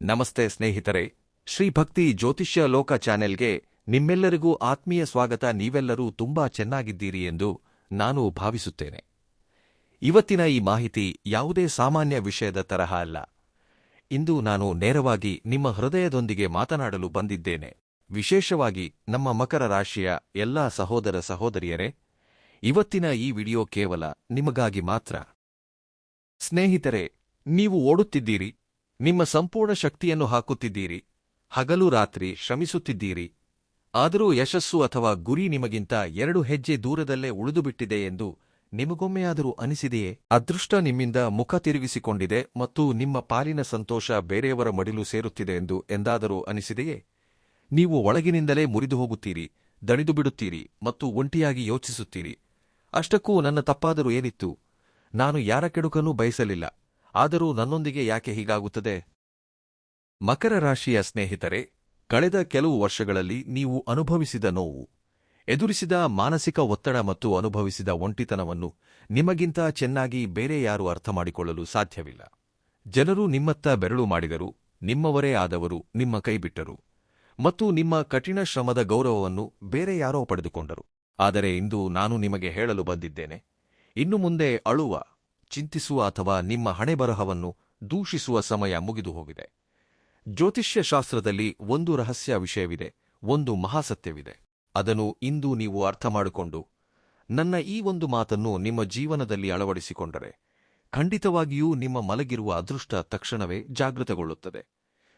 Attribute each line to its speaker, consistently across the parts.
Speaker 1: ನಮಸ್ತೆ ಸ್ನೇಹಿತರೆ, ಶ್ರೀಭಕ್ತಿ ಜ್ಯೋತಿಷ್ಯ ಲೋಕ ಚಾನೆಲ್ಗೆ ನಿಮ್ಮೆಲ್ಲರಿಗೂ ಆತ್ಮೀಯ ಸ್ವಾಗತ. ನೀವೆಲ್ಲರೂ ತುಂಬಾ ಚೆನ್ನಾಗಿದ್ದೀರಿ ಎಂದು ನಾನು ಭಾವಿಸುತ್ತೇನೆ. ಇವತ್ತಿನ ಈ ಮಾಹಿತಿ ಯಾವುದೇ ಸಾಮಾನ್ಯ ವಿಷಯದ ತರಹ ಅಲ್ಲ. ಇಂದು ನಾನು ನೇರವಾಗಿ ನಿಮ್ಮ ಹೃದಯದೊಂದಿಗೆ ಮಾತನಾಡಲು ಬಂದಿದ್ದೇನೆ. ವಿಶೇಷವಾಗಿ ನಮ್ಮ ಮಕರ ರಾಶಿಯ ಎಲ್ಲಾ ಸಹೋದರ ಸಹೋದರಿಯರೇ, ಇವತ್ತಿನ ಈ ವಿಡಿಯೋ ಕೇವಲ ನಿಮಗಾಗಿ ಮಾತ್ರ. ಸ್ನೇಹಿತರೆ, ನೀವು ಓಡುತ್ತಿದ್ದೀರಿ, ನಿಮ್ಮ ಸಂಪೂರ್ಣ ಶಕ್ತಿಯನ್ನು ಹಾಕುತ್ತಿದ್ದೀರಿ, ಹಗಲು ರಾತ್ರಿ ಶ್ರಮಿಸುತ್ತಿದ್ದೀರಿ. ಆದರೂ ಯಶಸ್ಸು ಅಥವಾ ಗುರಿ ನಿಮಗಿಂತ 2 ಹೆಜ್ಜೆ ದೂರದಲ್ಲೇ ಉಳಿದುಬಿಟ್ಟಿದೆ ಎಂದು ನಿಮಗೊಮ್ಮೆಯಾದರೂ ಅನಿಸಿದೆಯೇ? ಅದೃಷ್ಟ ನಿಮ್ಮಿಂದ ಮುಖ ತಿರುಗಿಸಿಕೊಂಡಿದೆ ಮತ್ತು ನಿಮ್ಮ ಪಾಲಿನ ಸಂತೋಷ ಬೇರೆಯವರ ಮಡಿಲು ಸೇರುತ್ತಿದೆ ಎಂದು ಎಂದಾದರೂ ಅನಿಸಿದೆಯೇ? ನೀವು ಒಳಗಿನಿಂದಲೇ ಮುರಿದು ಹೋಗುತ್ತೀರಿ, ದಣಿದು ಬಿಡುತ್ತೀರಿ ಮತ್ತು ಒಂಟಿಯಾಗಿ ಯೋಚಿಸುತ್ತೀರಿ. ಅಷ್ಟಕ್ಕೂ ನನ್ನ ತಪ್ಪಾದರೂ ಏನಿತ್ತು? ನಾನು ಯಾರ ಕೆಡುಕನ್ನೂ ಬಯಸಲಿಲ್ಲ, ಆದರೂ ನನ್ನೊಂದಿಗೆ ಯಾಕೆ ಹೀಗಾಗುತ್ತದೆ? ಮಕರ ರಾಶಿಯ ಸ್ನೇಹಿತರೆ, ಕಳೆದ ಕೆಲವು ವರ್ಷಗಳಲ್ಲಿ ನೀವು ಅನುಭವಿಸಿದ ನೋವು, ಎದುರಿಸಿದ ಮಾನಸಿಕ ಒತ್ತಡ ಮತ್ತು ಅನುಭವಿಸಿದ ಒಂಟಿತನವನ್ನು ನಿಮಗಿಂತ ಚೆನ್ನಾಗಿ ಬೇರೆ ಯಾರೂ ಅರ್ಥಮಾಡಿಕೊಳ್ಳಲು ಸಾಧ್ಯವಿಲ್ಲ. ಜನರು ನಿಮ್ಮತ್ತ ಬೆರಳು ಮಾಡಿದರು, ನಿಮ್ಮವರೇ ಆದವರು ನಿಮ್ಮ ಕೈಬಿಟ್ಟರು ಮತ್ತು ನಿಮ್ಮ ಕಠಿಣ ಶ್ರಮದ ಗೌರವವನ್ನು ಬೇರೆ ಯಾರೋ ಪಡೆದುಕೊಂಡರು. ಆದರೆ ಇಂದು ನಾನು ನಿಮಗೆ ಹೇಳಲು ಬಂದಿದ್ದೇನೆ, ಇನ್ನು ಮುಂದೆ ಅಳುವ, ಚಿಂತಿಸುವ ಅಥವಾ ನಿಮ್ಮ ಹಣೆಬರಹವನ್ನು ದೂಷಿಸುವ ಸಮಯ ಮುಗಿದು ಹೋಗಿದೆ. ಜ್ಯೋತಿಷ್ಯ ಶಾಸ್ತ್ರದಲ್ಲಿ ಒಂದು ರಹಸ್ಯ ವಿಷಯವಿದೆ, ಒಂದು ಮಹಾಸತ್ಯವಿದೆ. ಅದನ್ನು ಇಂದು ನೀವು ಅರ್ಥಮಾಡಿಕೊಂಡು ನನ್ನ ಈ ಒಂದು ಮಾತನ್ನು ನಿಮ್ಮ ಜೀವನದಲ್ಲಿ ಅಳವಡಿಸಿಕೊಂಡರೆ ಖಂಡಿತವಾಗಿಯೂ ನಿಮ್ಮ ಮಲಗಿರುವ ಅದೃಷ್ಟ ತಕ್ಷಣವೇ ಜಾಗೃತಗೊಳ್ಳುತ್ತದೆ.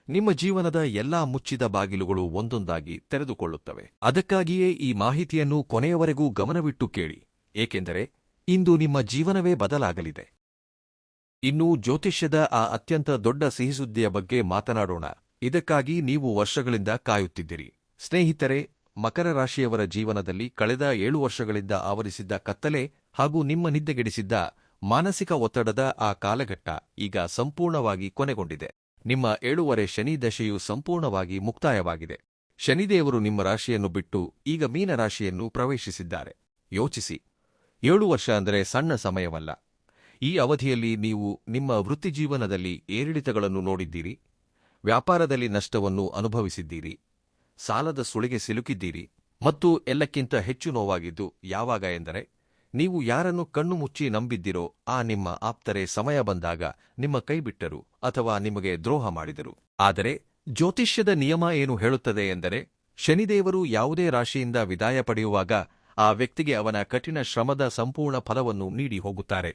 Speaker 1: ನಿಮ್ಮ ಜೀವನದ ಎಲ್ಲಾ ಮುಚ್ಚಿದ ಬಾಗಿಲುಗಳು ಒಂದೊಂದಾಗಿ ತೆರೆದುಕೊಳ್ಳುತ್ತವೆ. ಅದಕ್ಕಾಗಿಯೇ ಈ ಮಾಹಿತಿಯನ್ನು ಕೊನೆಯವರೆಗೂ ಗಮನವಿಟ್ಟು ಕೇಳಿ, ಏಕೆಂದರೆ ಇಂದು ನಿಮ್ಮ ಜೀವನವೇ ಬದಲಾಗಲಿದೆ. ಇನ್ನು ಜ್ಯೋತಿಷ್ಯದ ಆ ಅತ್ಯಂತ ದೊಡ್ಡ ಸಿಹಿಸುದ್ದಿಯ ಬಗ್ಗೆ ಮಾತನಾಡೋಣ. ಇದಕ್ಕಾಗಿ ನೀವು ವರ್ಷಗಳಿಂದ ಕಾಯುತ್ತಿದ್ದಿರಿ. ಸ್ನೇಹಿತರೆ, ಮಕರ ರಾಶಿಯವರ ಜೀವನದಲ್ಲಿ ಕಳೆದ 7 ವರ್ಷಗಳಿಂದ ಆವರಿಸಿದ್ದ ಕತ್ತಲೆ ಹಾಗೂ ನಿಮ್ಮ ನಿದ್ದೆಗೆಡಿಸಿದ್ದ ಮಾನಸಿಕ ಒತ್ತಡದ ಆ ಕಾಲಘಟ್ಟ ಈಗ ಸಂಪೂರ್ಣವಾಗಿ ಕೊನೆಗೊಂಡಿದೆ. ನಿಮ್ಮ 7 ಶನಿ ದಶೆಯು ಸಂಪೂರ್ಣವಾಗಿ ಮುಕ್ತಾಯವಾಗಿದೆ. ಶನಿದೇವರು ನಿಮ್ಮ ರಾಶಿಯನ್ನು ಬಿಟ್ಟು ಈಗ ಮೀನ ರಾಶಿಯನ್ನು ಪ್ರವೇಶಿಸಿದ್ದಾರೆ. ಯೋಚಿಸಿ, 7 ವರ್ಷ ಅಂದರೆ ಸಣ್ಣ ಸಮಯವಲ್ಲ. ಈ ಅವಧಿಯಲ್ಲಿ ನೀವು ನಿಮ್ಮ ವೃತ್ತಿಜೀವನದಲ್ಲಿ ಏರಿಳಿತಗಳನ್ನು ನೋಡಿದ್ದೀರಿ, ವ್ಯಾಪಾರದಲ್ಲಿ ನಷ್ಟವನ್ನು ಅನುಭವಿಸಿದ್ದೀರಿ, ಸಾಲದ ಸುಳಿಗೆ ಸಿಲುಕಿದ್ದೀರಿ ಮತ್ತು ಎಲ್ಲಕ್ಕಿಂತ ಹೆಚ್ಚು ನೋವಾಗಿದ್ದು ಯಾವಾಗ ಎಂದರೆ, ನೀವು ಯಾರನ್ನು ಕಣ್ಣು ಮುಚ್ಚಿ ನಂಬಿದ್ದಿರೋ ಆ ನಿಮ್ಮ ಆಪ್ತರೇ ಸಮಯ ಬಂದಾಗ ನಿಮ್ಮ ಕೈಬಿಟ್ಟರು ಅಥವಾ ನಿಮಗೆ ದ್ರೋಹ ಮಾಡಿದರು. ಆದರೆ ಜ್ಯೋತಿಷ್ಯದ ನಿಯಮ ಏನು ಹೇಳುತ್ತದೆ ಎಂದರೆ, ಶನಿದೇವರು ಯಾವುದೇ ರಾಶಿಯಿಂದ ವಿದಾಯ ಪಡೆಯುವಾಗ ಆ ವ್ಯಕ್ತಿಗೆ ಅವನ ಕಠಿಣ ಶ್ರಮದ ಸಂಪೂರ್ಣ ಫಲವನ್ನು ನೀಡಿ ಹೋಗುತ್ತಾರೆ.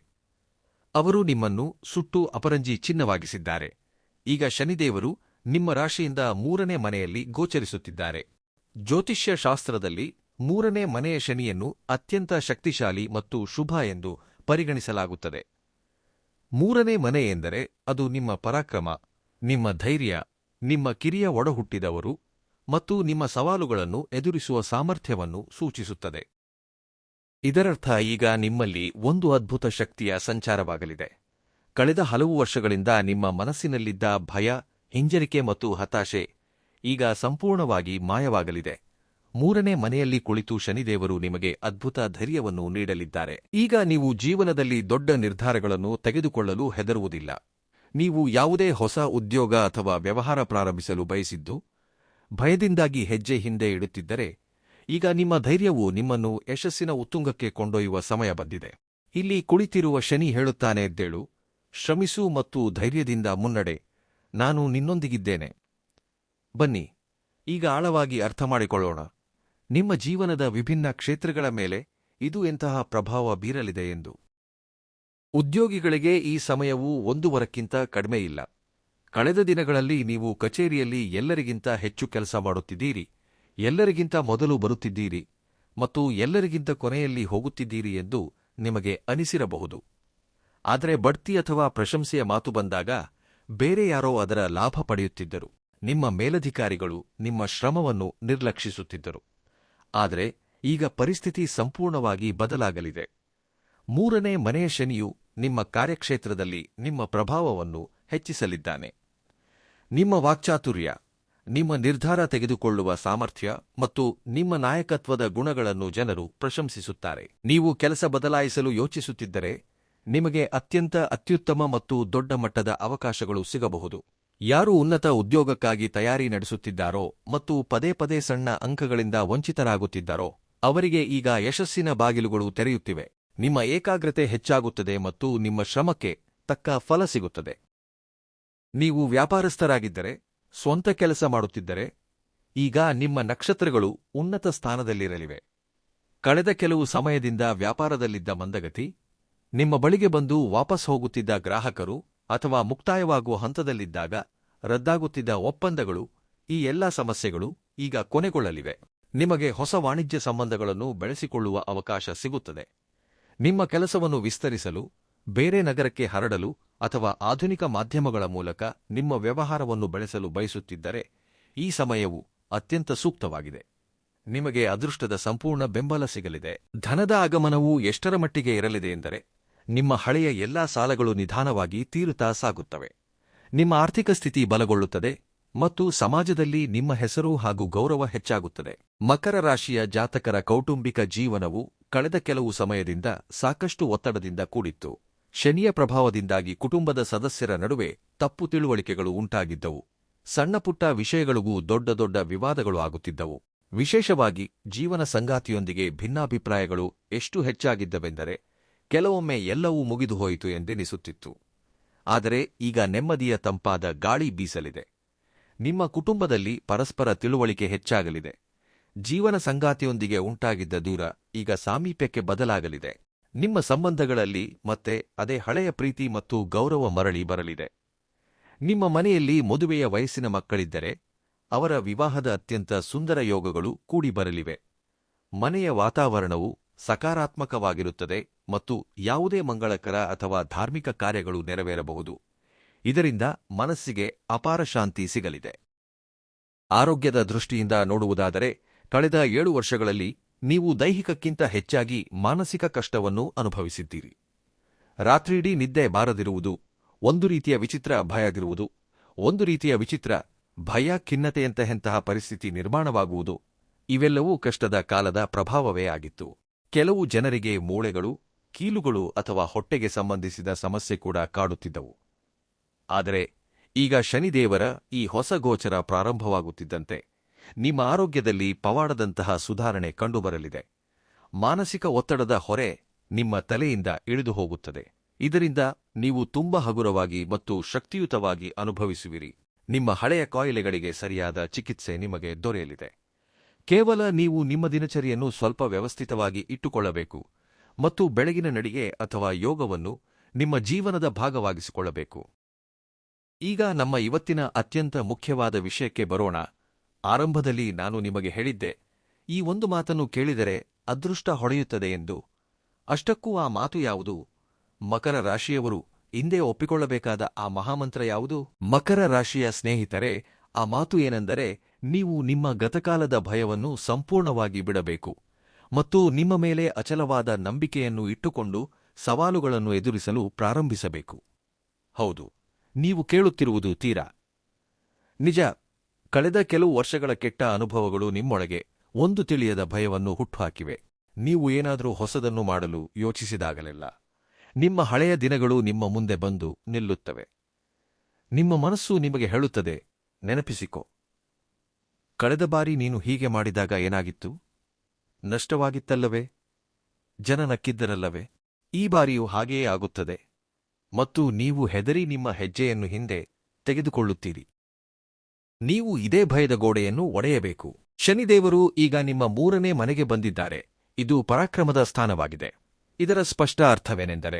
Speaker 1: ಅವರು ನಿಮ್ಮನ್ನು ಸುಟ್ಟು ಅಪರಂಜಿ ಚಿನ್ನವಾಗಿಸಿದ್ದಾರೆ. ಈಗ ಶನಿದೇವರು ನಿಮ್ಮ ರಾಶಿಯಿಂದ 3ನೇ ಮನೆಯಲ್ಲಿ ಗೋಚರಿಸುತ್ತಿದ್ದಾರೆ. ಜ್ಯೋತಿಷ್ಯ ಶಾಸ್ತ್ರದಲ್ಲಿ 3ನೇ ಮನೆಯ ಶನಿಯನ್ನು ಅತ್ಯಂತ ಶಕ್ತಿಶಾಲಿ ಮತ್ತು ಶುಭ ಎಂದು ಪರಿಗಣಿಸಲಾಗುತ್ತದೆ. 3ನೇ ಮನೆ ಎಂದರೆ ಅದು ನಿಮ್ಮ ಪರಾಕ್ರಮ, ನಿಮ್ಮ ಧೈರ್ಯ, ನಿಮ್ಮ ಕಿರಿಯ ಒಡಹುಟ್ಟಿದವರು ಮತ್ತು ನಿಮ್ಮ ಸವಾಲುಗಳನ್ನು ಎದುರಿಸುವ ಸಾಮರ್ಥ್ಯವನ್ನು ಸೂಚಿಸುತ್ತದೆ. ಇದರರ್ಥ ಈಗ ನಿಮ್ಮಲ್ಲಿ ಒಂದು ಅದ್ಭುತ ಶಕ್ತಿಯ ಸಂಚಾರವಾಗಲಿದೆ. ಕಳೆದ ಹಲವು ವರ್ಷಗಳಿಂದ ನಿಮ್ಮ ಮನಸ್ಸಿನಲ್ಲಿದ್ದ ಭಯ, ಹಿಂಜರಿಕೆ ಮತ್ತು ಹತಾಶೆ ಈಗ ಸಂಪೂರ್ಣವಾಗಿ ಮಾಯವಾಗಲಿದೆ. 3ನೇ ಮನೆಯಲ್ಲಿ ಕುಳಿತು ಶನಿದೇವರು ನಿಮಗೆ ಅದ್ಭುತ ಧೈರ್ಯವನ್ನು ನೀಡಲಿದ್ದಾರೆ. ಈಗ ನೀವು ಜೀವನದಲ್ಲಿ ದೊಡ್ಡ ನಿರ್ಧಾರಗಳನ್ನು ತೆಗೆದುಕೊಳ್ಳಲು ಹೆದರುವುದಿಲ್ಲ. ನೀವು ಯಾವುದೇ ಹೊಸ ಉದ್ಯೋಗ ಅಥವಾ ವ್ಯವಹಾರ ಪ್ರಾರಂಭಿಸಲು ಬಯಸಿದ್ದು ಭಯದಿಂದಾಗಿ ಹೆಜ್ಜೆ ಹಿಂದೆ ಇಡುತ್ತಿದ್ದರೆ, ಈಗ ನಿಮ್ಮ ಧೈರ್ಯವು ನಿಮ್ಮನ್ನು ಯಶಸ್ಸಿನ ಉತ್ತುಂಗಕ್ಕೆ ಕೊಂಡೊಯ್ಯುವ ಸಮಯ ಬಂದಿದೆ. ಇಲ್ಲಿ ಕುಳಿತಿರುವ ಶನಿ ಹೇಳುತ್ತಾನೆ, ಎದ್ದೇಳು, ಶ್ರಮಿಸು ಮತ್ತು ಧೈರ್ಯದಿಂದ ಮುನ್ನಡೆ, ನಾನು ನಿನ್ನೊಂದಿಗಿದ್ದೇನೆ. ಬನ್ನಿ, ಈಗ ಆಳವಾಗಿ ಅರ್ಥಮಾಡಿಕೊಳ್ಳೋಣ ನಿಮ್ಮ ಜೀವನದ ವಿಭಿನ್ನ ಕ್ಷೇತ್ರಗಳ ಮೇಲೆ ಇದು ಎಂತಹ ಪ್ರಭಾವ ಬೀರಲಿದೆ ಎಂದು. ಉದ್ಯೋಗಿಗಳಿಗೆ ಈ ಸಮಯವು 1 ವಾರಕ್ಕಿಂತ ಕಡಿಮೆಯಿಲ್ಲ. ಕಳೆದ ದಿನಗಳಲ್ಲಿ ನೀವು ಕಚೇರಿಯಲ್ಲಿ ಎಲ್ಲರಿಗಿಂತ ಹೆಚ್ಚು ಕೆಲಸ ಮಾಡುತ್ತಿದ್ದೀರಿ, ಎಲ್ಲರಿಗಿಂತ ಮೊದಲು ಬರುತ್ತಿದ್ದೀರಿ ಮತ್ತು ಎಲ್ಲರಿಗಿಂತ ಕೊನೆಯಲ್ಲಿ ಹೋಗುತ್ತಿದ್ದೀರಿ ಎಂದು ನಿಮಗೆ ಅನಿಸಿರಬಹುದು. ಆದರೆ ಬಡ್ತಿ ಅಥವಾ ಪ್ರಶಂಸೆಯ ಮಾತು ಬಂದಾಗ ಬೇರೆ ಯಾರೋ ಅದರ ಲಾಭ ಪಡೆಯುತ್ತಿದ್ದರು. ನಿಮ್ಮ ಮೇಲಧಿಕಾರಿಗಳು ನಿಮ್ಮ ಶ್ರಮವನ್ನು ನಿರ್ಲಕ್ಷಿಸುತ್ತಿದ್ದರು. ಆದರೆ ಈಗ ಪರಿಸ್ಥಿತಿ ಸಂಪೂರ್ಣವಾಗಿ ಬದಲಾಗಲಿದೆ. 3ನೇ ಮನೆಯ ಶನಿಯು ನಿಮ್ಮ ಕಾರ್ಯಕ್ಷೇತ್ರದಲ್ಲಿ ನಿಮ್ಮ ಪ್ರಭಾವವನ್ನು ಹೆಚ್ಚಿಸಲಿದ್ದಾನೆ. ನಿಮ್ಮ ವಾಕ್ಚಾತುರ್ಯ, ನಿಮ್ಮ ನಿರ್ಧಾರ ತೆಗೆದುಕೊಳ್ಳುವ ಸಾಮರ್ಥ್ಯ ಮತ್ತು ನಿಮ್ಮ ನಾಯಕತ್ವದ ಗುಣಗಳನ್ನು ಜನರು ಪ್ರಶಂಸಿಸುತ್ತಾರೆ. ನೀವು ಕೆಲಸ ಬದಲಾಯಿಸಲು ಯೋಚಿಸುತ್ತಿದ್ದರೆ ನಿಮಗೆ ಅತ್ಯಂತ ಅತ್ಯುತ್ತಮ ಮತ್ತು ದೊಡ್ಡ ಮಟ್ಟದ ಅವಕಾಶಗಳು ಸಿಗಬಹುದು. ಯಾರು ಉನ್ನತ ಉದ್ಯೋಗಕ್ಕಾಗಿ ತಯಾರಿ ನಡೆಸುತ್ತಿದ್ದಾರೋ ಮತ್ತು ಪದೇ ಪದೇ ಸಣ್ಣ ಅಂಕಗಳಿಂದ ವಂಚಿತರಾಗುತ್ತಿದ್ದಾರೋ ಅವರಿಗೆ ಈಗ ಯಶಸ್ಸಿನ ಬಾಗಿಲುಗಳು ತೆರೆಯುತ್ತಿವೆ. ನಿಮ್ಮ ಏಕಾಗ್ರತೆ ಹೆಚ್ಚಾಗುತ್ತದೆ ಮತ್ತು ನಿಮ್ಮ ಶ್ರಮಕ್ಕೆ ತಕ್ಕ ಫಲ ಸಿಗುತ್ತದೆ. ನೀವು ವ್ಯಾಪಾರಸ್ಥರಾಗಿದ್ದರೆ, ಸ್ವಂತ ಕೆಲಸ ಮಾಡುತ್ತಿದ್ದರೆ, ಈಗ ನಿಮ್ಮ ನಕ್ಷತ್ರಗಳು ಉನ್ನತ ಸ್ಥಾನದಲ್ಲಿರಲಿವೆ. ಕಳೆದ ಕೆಲವು ಸಮಯದಿಂದ ವ್ಯಾಪಾರದಲ್ಲಿದ್ದ ಮಂದಗತಿ, ನಿಮ್ಮ ಬಳಿಗೆ ಬಂದು ವಾಪಸ್ ಹೋಗುತ್ತಿದ್ದ ಗ್ರಾಹಕರು ಅಥವಾ ಮುಕ್ತಾಯವಾಗುವ ಹಂತದಲ್ಲಿದ್ದಾಗ ರದ್ದಾಗುತ್ತಿದ್ದ ಒಪ್ಪಂದಗಳು, ಈ ಎಲ್ಲಾ ಸಮಸ್ಯೆಗಳು ಈಗ ಕೊನೆಗೊಳ್ಳಲಿವೆ. ನಿಮಗೆ ಹೊಸ ವಾಣಿಜ್ಯ ಸಂಬಂಧಗಳನ್ನು ಬೆಳೆಸಿಕೊಳ್ಳುವ ಅವಕಾಶ ಸಿಗುತ್ತದೆ. ನಿಮ್ಮ ಕೆಲಸವನ್ನು ವಿಸ್ತರಿಸಲು, ಬೇರೆ ನಗರಕ್ಕೆ ಹರಡಲು ಅಥವಾ ಆಧುನಿಕ ಮಾಧ್ಯಮಗಳ ಮೂಲಕ ನಿಮ್ಮ ವ್ಯವಹಾರವನ್ನು ಬೆಳೆಸಲು ಬಯಸುತ್ತಿದ್ದರೆ ಈ ಸಮಯವು ಅತ್ಯಂತ ಸೂಕ್ತವಾಗಿದೆ. ನಿಮಗೆ ಅದೃಷ್ಟದ ಸಂಪೂರ್ಣ ಬೆಂಬಲ ಸಿಗಲಿದೆ. ಧನದ ಆಗಮನವು ಎಷ್ಟರ ಮಟ್ಟಿಗೆ ಇರಲಿದೆ ಎಂದರೆ, ನಿಮ್ಮ ಹಳೆಯ ಎಲ್ಲಾ ಸಾಲಗಳು ನಿಧಾನವಾಗಿ ತೀರುತ್ತಾ ಸಾಗುತ್ತವೆ. ನಿಮ್ಮ ಆರ್ಥಿಕ ಸ್ಥಿತಿ ಬಲಗೊಳ್ಳುತ್ತದೆ ಮತ್ತು ಸಮಾಜದಲ್ಲಿ ನಿಮ್ಮ ಹೆಸರು ಹಾಗೂ ಗೌರವ ಹೆಚ್ಚಾಗುತ್ತದೆ. ಮಕರ ರಾಶಿಯ ಜಾತಕರ ಕೌಟುಂಬಿಕ ಜೀವನವು ಕಳೆದ ಕೆಲವು ಸಮಯದಿಂದ ಸಾಕಷ್ಟು ಒತ್ತಡದಿಂದ ಕೂಡಿತ್ತು. ಶನಿಯ ಪ್ರಭಾವದಿಂದಾಗಿ ಕುಟುಂಬದ ಸದಸ್ಯರ ನಡುವೆ ತಪ್ಪು ತಿಳುವಳಿಕೆಗಳು ಉಂಟಾಗಿದ್ದವು. ಸಣ್ಣಪುಟ್ಟ ವಿಷಯಗಳಿಗೂ ದೊಡ್ಡ ದೊಡ್ಡ ವಿವಾದಗಳು ಆಗುತ್ತಿದ್ದವು. ವಿಶೇಷವಾಗಿ ಜೀವನ ಸಂಗಾತಿಯೊಂದಿಗೆ ಭಿನ್ನಾಭಿಪ್ರಾಯಗಳು ಎಷ್ಟು ಹೆಚ್ಚಾಗಿದ್ದವೆಂದರೆ ಕೆಲವೊಮ್ಮೆ ಎಲ್ಲವೂ ಮುಗಿದು ಹೋಯಿತು ಎಂದೆನಿಸುತ್ತಿತ್ತು. ಆದರೆ ಈಗ ನೆಮ್ಮದಿಯ ತಂಪಾದ ಗಾಳಿ ಬೀಸಲಿದೆ. ನಿಮ್ಮ ಕುಟುಂಬದಲ್ಲಿ ಪರಸ್ಪರ ತಿಳುವಳಿಕೆ ಹೆಚ್ಚಾಗಲಿದೆ. ಜೀವನ ಸಂಗಾತಿಯೊಂದಿಗೆ ಉಂಟಾಗಿದ್ದ ದೂರ ಈಗ ಸಾಮೀಪ್ಯಕ್ಕೆ ಬದಲಾಗಲಿದೆ. ನಿಮ್ಮ ಸಂಬಂಧಗಳಲ್ಲಿ ಮತ್ತೆ ಅದೇ ಹಳೆಯ ಪ್ರೀತಿ ಮತ್ತು ಗೌರವ ಮರಳಿ ಬರಲಿದೆ. ನಿಮ್ಮ ಮನೆಯಲ್ಲಿ ಮದುವೆಯ ವಯಸ್ಸಿನ ಮಕ್ಕಳಿದ್ದರೆ ಅವರ ವಿವಾಹದ ಅತ್ಯಂತ ಸುಂದರ ಯೋಗಗಳು ಕೂಡಿ ಬರಲಿವೆ. ಮನೆಯ ವಾತಾವರಣವು ಸಕಾರಾತ್ಮಕವಾಗಿರುತ್ತದೆ ಮತ್ತು ಯಾವುದೇ ಮಂಗಳಕರ ಅಥವಾ ಧಾರ್ಮಿಕ ಕಾರ್ಯಗಳು ನೆರವೇರಬಹುದು. ಇದರಿಂದ ಮನಸ್ಸಿಗೆ ಅಪಾರ ಶಾಂತಿ ಸಿಗಲಿದೆ. ಆರೋಗ್ಯದ ದೃಷ್ಟಿಯಿಂದ ನೋಡುವುದಾದರೆ, ಕಳೆದ 7 ವರ್ಷಗಳಲ್ಲಿ ನೀವು ದೈಹಿಕಕ್ಕಿಂತ ಹೆಚ್ಚಾಗಿ ಮಾನಸಿಕ ಕಷ್ಟವನ್ನು ಅನುಭವಿಸಿದ್ದೀರಿ. ರಾತ್ರಿಯಿಡೀ ನಿದ್ದೆ ಬಾರದಿರುವುದು, ಒಂದು ರೀತಿಯ ವಿಚಿತ್ರ ಭಯದಿರುವುದು, ಒಂದು ರೀತಿಯ ವಿಚಿತ್ರ ಭಯ ಖಿನ್ನತೆಯಂತಹ ಪರಿಸ್ಥಿತಿ ನಿರ್ಮಾಣವಾಗುವುದು, ಇವೆಲ್ಲವೂ ಕಷ್ಟದ ಕಾಲದ ಪ್ರಭಾವವೇ ಆಗಿತ್ತು. ಕೆಲವು ಜನರಿಗೆ ಮೂಳೆಗಳು, ಕೀಲುಗಳು ಅಥವಾ ಹೊಟ್ಟೆಗೆ ಸಂಬಂಧಿಸಿದ ಸಮಸ್ಯೆ ಕೂಡ ಕಾಡುತ್ತಿದ್ದವು. ಆದರೆ ಈಗ ಶನಿದೇವರ ಈ ಹೊಸ ಗೋಚರ ಪ್ರಾರಂಭವಾಗುತ್ತಿದ್ದಂತೆ ನಿಮ್ಮ ಆರೋಗ್ಯದಲ್ಲಿ ಪವಾಡದಂತಹ ಸುಧಾರಣೆ ಕಂಡುಬರಲಿದೆ. ಮಾನಸಿಕ ಒತ್ತಡದ ಹೊರೆ ನಿಮ್ಮ ತಲೆಯಿಂದ ಇಳಿದು ಹೋಗುತ್ತದೆ. ಇದರಿಂದ ನೀವು ತುಂಬಾ ಹಗುರವಾಗಿ ಮತ್ತು ಶಕ್ತಿಯುತವಾಗಿ ಅನುಭವಿಸುವಿರಿ. ನಿಮ್ಮ ಹಳೆಯ ಕಾಯಿಲೆಗಳಿಗೆ ಸರಿಯಾದ ಚಿಕಿತ್ಸೆ ನಿಮಗೆ ದೊರೆಯಲಿದೆ. ಕೇವಲ ನೀವು ನಿಮ್ಮ ದಿನಚರಿಯನ್ನು ಸ್ವಲ್ಪ ವ್ಯವಸ್ಥಿತವಾಗಿ ಇಟ್ಟುಕೊಳ್ಳಬೇಕು ಮತ್ತು ಬೆಳಗಿನ ನಡಿಗೆ ಅಥವಾ ಯೋಗವನ್ನು ನಿಮ್ಮ ಜೀವನದ ಭಾಗವಾಗಿಸಿಕೊಳ್ಳಬೇಕು. ಈಗ ನಮ್ಮ ಇವತ್ತಿನ ಅತ್ಯಂತ ಮುಖ್ಯವಾದ ವಿಷಯಕ್ಕೆ ಬರೋಣ. ಆರಂಭದಲ್ಲಿ ನಾನು ನಿಮಗೆ ಹೇಳಿದ್ದೆ, ಈ ಒಂದು ಮಾತನ್ನು ಕೇಳಿದರೆ ಅದೃಷ್ಟ ಹೊಳೆಯುತ್ತದೆ ಎಂದು. ಅಷ್ಟಕ್ಕೂ ಆ ಮಾತು ಯಾವುದು? ಮಕರ ರಾಶಿಯವರು ಹಿಂದೆ ಒಪ್ಪಿಕೊಳ್ಳಬೇಕಾದ ಆ ಮಹಾಮಂತ್ರ ಯಾವುದು? ಮಕರ ರಾಶಿಯ ಸ್ನೇಹಿತರೆ, ಆ ಮಾತು ಏನೆಂದರೆ, ನೀವು ನಿಮ್ಮ ಗತಕಾಲದ ಭಯವನ್ನು ಸಂಪೂರ್ಣವಾಗಿ ಬಿಡಬೇಕು ಮತ್ತು ನಿಮ್ಮ ಮೇಲೆ ಅಚಲವಾದ ನಂಬಿಕೆಯನ್ನು ಇಟ್ಟುಕೊಂಡು ಸವಾಲುಗಳನ್ನು ಎದುರಿಸಲು ಪ್ರಾರಂಭಿಸಬೇಕು. ಹೌದು, ನೀವು ಕೇಳುತ್ತಿರುವುದು ತೀರಾ ನಿಜ. ಕಳೆದ ಕೆಲವು ವರ್ಷಗಳ ಕೆಟ್ಟ ಅನುಭವಗಳು ನಿಮ್ಮೊಳಗೆ ಒಂದು ತಿಳಿಯದ ಭಯವನ್ನು ಹುಟ್ಟುಹಾಕಿವೆ. ನೀವು ಏನಾದರೂ ಹೊಸದನ್ನು ಮಾಡಲು ಯೋಚಿಸಿದಾಗಲೆಲ್ಲ ನಿಮ್ಮ ಹಳೆಯ ದಿನಗಳು ನಿಮ್ಮ ಮುಂದೆ ಬಂದು ನಿಲ್ಲುತ್ತವೆ. ನಿಮ್ಮ ಮನಸ್ಸು ನಿಮಗೆ ಹೇಳುತ್ತದೆ, ನೆನಪಿಸಿಕೋ, ಕಳೆದ ಬಾರಿ ನೀನು ಹೀಗೆ ಮಾಡಿದಾಗ ಏನಾಗಿತ್ತು? ನಷ್ಟವಾಗಿತ್ತಲ್ಲವೇ? ಜನ ನಕ್ಕಿದ್ದರಲ್ಲವೇ? ಈ ಬಾರಿಯೂ ಹಾಗೆಯೇ ಆಗುತ್ತದೆ ಮತ್ತು ನೀವು ಹೆದರಿ ನಿಮ್ಮ ಹೆಜ್ಜೆಯನ್ನು ಹಿಂದೆ ತೆಗೆದುಕೊಳ್ಳುತ್ತೀರಿ. ನೀವು ಇದೇ ಭಯದ ಗೋಡೆಯನ್ನು ಒಡೆಯಬೇಕು. ಶನಿದೇವರು ಈಗ ನಿಮ್ಮ 3ನೇ ಮನೆಗೆ ಬಂದಿದ್ದಾರೆ. ಇದು ಪರಾಕ್ರಮದ ಸ್ಥಾನವಾಗಿದೆ. ಇದರ ಸ್ಪಷ್ಟ ಅರ್ಥವೇನೆಂದರೆ,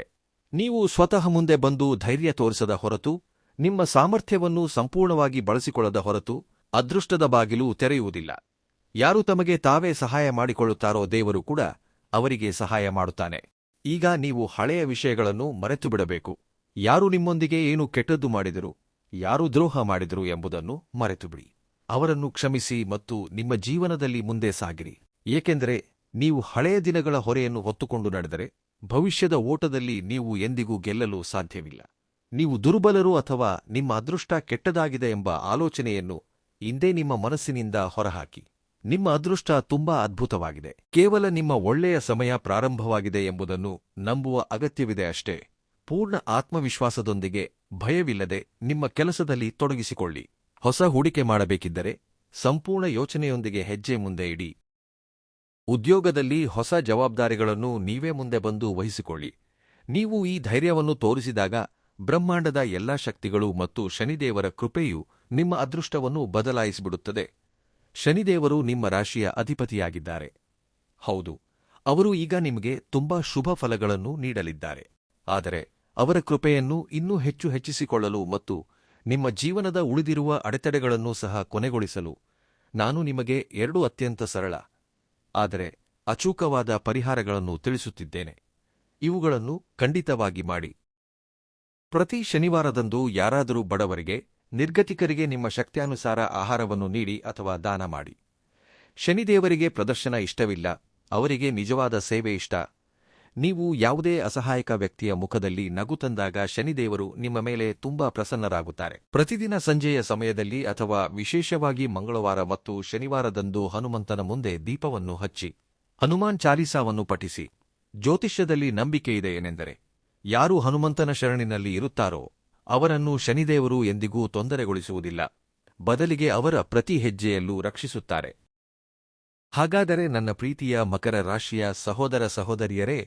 Speaker 1: ನೀವು ಸ್ವತಃ ಮುಂದೆ ಬಂದು ಧೈರ್ಯ ತೋರಿಸದ ಹೊರತು, ನಿಮ್ಮ ಸಾಮರ್ಥ್ಯವನ್ನು ಸಂಪೂರ್ಣವಾಗಿ ಬಳಸಿಕೊಳ್ಳದ ಹೊರತು ಅದೃಷ್ಟದ ಬಾಗಿಲು ತೆರೆಯುವುದಿಲ್ಲ. ಯಾರು ತಮಗೆ ತಾವೇ ಸಹಾಯ ಮಾಡಿಕೊಳ್ಳುತ್ತಾರೋ ದೇವರು ಕೂಡ ಅವರಿಗೆ ಸಹಾಯ ಮಾಡುತ್ತಾನೆ. ಈಗ ನೀವು ಹಳೆಯ ವಿಷಯಗಳನ್ನು ಮರೆತುಬಿಡಬೇಕು. ಯಾರು ನಿಮ್ಮೊಂದಿಗೆ ಏನು ಕೆಟ್ಟದ್ದು ಮಾಡಿದರು, ಯಾರು ದ್ರೋಹ ಮಾಡಿದರು ಎಂಬುದನ್ನು ಮರೆತುಬಿಡಿ. ಅವರನ್ನು ಕ್ಷಮಿಸಿ ಮತ್ತು ನಿಮ್ಮ ಜೀವನದಲ್ಲಿ ಮುಂದೆ ಸಾಗಿರಿ. ಏಕೆಂದರೆ ನೀವು ಹಳೆಯ ದಿನಗಳ ಹೊರೆಯನ್ನು ಹೊತ್ತುಕೊಂಡು ನಡೆದರೆ ಭವಿಷ್ಯದ ಓಟದಲ್ಲಿ ನೀವು ಎಂದಿಗೂ ಗೆಲ್ಲಲು ಸಾಧ್ಯವಿಲ್ಲ. ನೀವು ದುರ್ಬಲರು ಅಥವಾ ನಿಮ್ಮ ಅದೃಷ್ಟ ಕೆಟ್ಟದಾಗಿದೆ ಎಂಬ ಆಲೋಚನೆಯನ್ನು ಇಂದೇ ನಿಮ್ಮ ಮನಸ್ಸಿನಿಂದ ಹೊರಹಾಕಿ. ನಿಮ್ಮ ಅದೃಷ್ಟ ತುಂಬಾ ಅದ್ಭುತವಾಗಿದೆ. ಕೇವಲ ನಿಮ್ಮ ಒಳ್ಳೆಯ ಸಮಯ ಪ್ರಾರಂಭವಾಗಿದೆ ಎಂಬುದನ್ನು ನಂಬುವ ಅಗತ್ಯವಿದೆ ಅಷ್ಟೇ. ಪೂರ್ಣ ಆತ್ಮವಿಶ್ವಾಸದೊಂದಿಗೆ ಭಯವಿಲ್ಲದೆ ನಿಮ್ಮ ಕೆಲಸದಲ್ಲಿ ತೊಡಗಿಸಿಕೊಳ್ಳಿ. ಹೊಸ ಹೂಡಿಕೆ ಮಾಡಬೇಕಿದ್ದರೆ ಸಂಪೂರ್ಣ ಯೋಚನೆಯೊಂದಿಗೆ ಹೆಜ್ಜೆ ಮುಂದೆ ಇಡಿ. ಉದ್ಯೋಗದಲ್ಲಿ ಹೊಸ ಜವಾಬ್ದಾರಿಗಳನ್ನು ನೀವೇ ಮುಂದೆ ಬಂದು ವಹಿಸಿಕೊಳ್ಳಿ. ನೀವು ಈ ಧೈರ್ಯವನ್ನು ತೋರಿಸಿದಾಗ ಬ್ರಹ್ಮಾಂಡದ ಎಲ್ಲಾ ಶಕ್ತಿಗಳು ಮತ್ತು ಶನಿದೇವರ ಕೃಪೆಯು ನಿಮ್ಮ ಅದೃಷ್ಟವನ್ನು ಬದಲಾಯಿಸಿಬಿಡುತ್ತದೆ. ಶನಿದೇವರು ನಿಮ್ಮ ರಾಶಿಯ ಅಧಿಪತಿಯಾಗಿದ್ದಾರೆ. ಹೌದು, ಅವರು ಈಗ ನಿಮಗೆ ತುಂಬಾ ಶುಭ ಫಲಗಳನ್ನು ನೀಡಲಿದ್ದಾರೆ. ಆದರೆ ಅವರ ಕೃಪೆಯನ್ನು ಇನ್ನೂ ಹೆಚ್ಚು ಹೆಚ್ಚಿಸಿಕೊಳ್ಳಲು ಮತ್ತು ನಿಮ್ಮ ಜೀವನದ ಉಳಿದಿರುವ ಅಡೆತಡೆಗಳನ್ನೂ ಸಹ ಕೊನೆಗೊಳಿಸಲು ನಾನು ನಿಮಗೆ 2 ಅತ್ಯಂತ ಸರಳ ಆದರೆ ಅಚೂಕವಾದ ಪರಿಹಾರಗಳನ್ನು ತಿಳಿಸುತ್ತಿದ್ದೇನೆ. ಇವುಗಳನ್ನು ಖಂಡಿತವಾಗಿ ಮಾಡಿ. ಪ್ರತಿ ಶನಿವಾರದಂದು ಯಾರಾದರೂ ಬಡವರಿಗೆ, ನಿರ್ಗತಿಕರಿಗೆ ನಿಮ್ಮ ಶಕ್ತ್ಯಾನುಸಾರ ಆಹಾರವನ್ನು ನೀಡಿ ಅಥವಾ ದಾನ ಮಾಡಿ. ಶನಿದೇವರಿಗೆ ಪ್ರದರ್ಶನ ಇಷ್ಟವಿಲ್ಲ, ಅವರಿಗೆ ನಿಜವಾದ ಸೇವೆ ಇಷ್ಟ. ನೀವು ಯಾವುದೇ ಅಸಹಾಯಕ ವ್ಯಕ್ತಿಯ ಮುಖದಲ್ಲಿ ನಗು ತಂದಾಗ ಶನಿದೇವರು ನಿಮ್ಮ ಮೇಲೆ ತುಂಬಾ ಪ್ರಸನ್ನರಾಗುತ್ತಾರೆ. ಪ್ರತಿದಿನ ಸಂಜೆಯ ಸಮಯದಲ್ಲಿ ಅಥವಾ ವಿಶೇಷವಾಗಿ ಮಂಗಳವಾರ ಮತ್ತು ಶನಿವಾರದಂದು ಹನುಮಂತನ ಮುಂದೆ ದೀಪವನ್ನು ಹಚ್ಚಿ ಹನುಮಾನ್ ಚಾಲೀಸಾವನ್ನು ಪಠಿಸಿ. ಜ್ಯೋತಿಷ್ಯದಲ್ಲಿ ನಂಬಿಕೆಯಿದೆ ಏನೆಂದರೆ, ಯಾರು ಹನುಮಂತನ ಶರಣಿನಲ್ಲಿ ಇರುತ್ತಾರೋ ಅವರನ್ನು ಶನಿದೇವರು ಎಂದಿಗೂ ತೊಂದರೆಗೊಳಿಸುವುದಿಲ್ಲ, ಬದಲಿಗೆ ಅವರ ಪ್ರತಿ ಹೆಜ್ಜೆಯಲ್ಲೂ ರಕ್ಷಿಸುತ್ತಾರೆ. ಹಾಗಾದರೆ ನನ್ನ ಪ್ರೀತಿಯ ಮಕರ ರಾಶಿಯ ಸಹೋದರ ಸಹೋದರಿಯರೇ,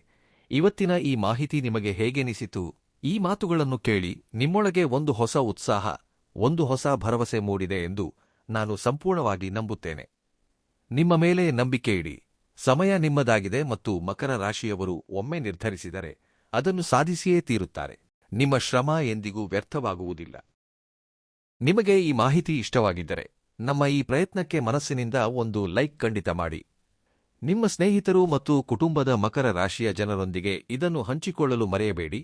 Speaker 1: ಇವತ್ತಿನ ಈ ಮಾಹಿತಿ ನಿಮಗೆ ಹೇಗೆನಿಸಿತು? ಈ ಮಾತುಗಳನ್ನು ಕೇಳಿ ನಿಮ್ಮೊಳಗೆ ಒಂದು ಹೊಸ ಉತ್ಸಾಹ, ಒಂದು ಹೊಸ ಭರವಸೆ ಮೂಡಿದೆ ಎಂದು ನಾನು ಸಂಪೂರ್ಣವಾಗಿ ನಂಬುತ್ತೇನೆ. ನಿಮ್ಮ ಮೇಲೆ ನಂಬಿಕೆ ಇಡಿ. ಸಮಯ ನಿಮ್ಮದಾಗಿದೆ ಮತ್ತು ಮಕರ ರಾಶಿಯವರು ಒಮ್ಮೆ ನಿರ್ಧರಿಸಿದರೆ ಅದನ್ನು ಸಾಧಿಸಿಯೇ ತೀರುತ್ತಾರೆ. ನಿಮ್ಮ ಶ್ರಮ ಎಂದಿಗೂ ವ್ಯರ್ಥವಾಗುವುದಿಲ್ಲ. ನಿಮಗೆ ಈ ಮಾಹಿತಿ ಇಷ್ಟವಾಗಿದ್ದರೆ ನಮ್ಮ ಈ ಪ್ರಯತ್ನಕ್ಕೆ ಮನಸ್ಸಿನಿಂದ ಒಂದು ಲೈಕ್ ಖಂಡಿತ ಮಾಡಿ. ನಿಮ್ಮ ಸ್ನೇಹಿತರು ಮತ್ತು ಕುಟುಂಬದ ಮಕರ ರಾಶಿಯ ಜನರೊಂದಿಗೆ ಇದನ್ನು ಹಂಚಿಕೊಳ್ಳಲು ಮರೆಯಬೇಡಿ.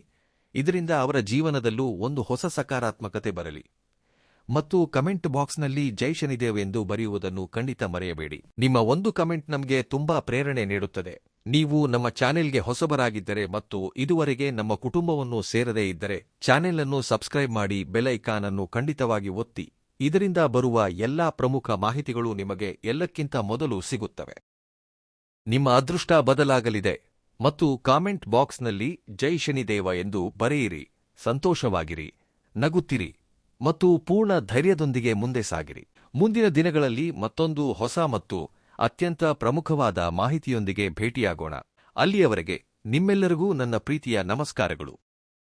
Speaker 1: ಇದರಿಂದ ಅವರ ಜೀವನದಲ್ಲೂ ಒಂದು ಹೊಸ ಸಕಾರಾತ್ಮಕತೆ ಬರಲಿ. ಮತ್ತು ಕಮೆಂಟ್ ಬಾಕ್ಸ್ನಲ್ಲಿ ಜೈ ಶನಿದೇವ್ ಎಂದು ಬರೆಯುವುದನ್ನು ಖಂಡಿತ ಮರೆಯಬೇಡಿ. ನಿಮ್ಮ ಒಂದು ಕಮೆಂಟ್ ನಮಗೆ ತುಂಬಾ ಪ್ರೇರಣೆ ನೀಡುತ್ತದೆ. ನೀವು ನಮ್ಮ ಚಾನೆಲ್ಗೆ ಹೊಸಬರಾಗಿದ್ದರೆ ಮತ್ತು ಇದುವರೆಗೆ ನಮ್ಮ ಕುಟುಂಬವನ್ನು ಸೇರದೇ ಇದ್ದರೆ ಚಾನೆಲ್ ಅನ್ನು ಸಬ್ಸ್ಕ್ರೈಬ್ ಮಾಡಿ, ಬೆಲ್ ಐಕಾನ್ ಅನ್ನು ಖಂಡಿತವಾಗಿ ಒತ್ತಿ. ಇದರಿಂದ ಬರುವ ಎಲ್ಲಾ ಪ್ರಮುಖ ಮಾಹಿತಿಗಳು ನಿಮಗೆ ಎಲ್ಲಕ್ಕಿಂತ ಮೊದಲು ಸಿಗುತ್ತವೆ. ನಿಮ್ಮ ಅದೃಷ್ಟ ಬದಲಾಗಲಿದೆ ಮತ್ತು ಕಾಮೆಂಟ್ ಬಾಕ್ಸ್ನಲ್ಲಿ ಜೈ ಶನಿದೇವ ಎಂದು ಬರೆಯಿರಿ. ಸಂತೋಷವಾಗಿರಿ, ನಗುತ್ತಿರಿ ಮತ್ತು ಪೂರ್ಣ ಧೈರ್ಯದೊಂದಿಗೆ ಮುಂದೆ ಸಾಗಿರಿ. ಮುಂದಿನ ದಿನಗಳಲ್ಲಿ ಮತ್ತೊಂದು ಹೊಸ ಮತ್ತು ಅತ್ಯಂತ ಪ್ರಮುಖವಾದ ಮಾಹಿತಿಯೊಂದಿಗೆ ಭೇಟಿಯಾಗೋಣ. ಅಲ್ಲಿಯವರೆಗೆ ನಿಮ್ಮೆಲ್ಲರಿಗೂ ನನ್ನ ಪ್ರೀತಿಯ ನಮಸ್ಕಾರಗಳು.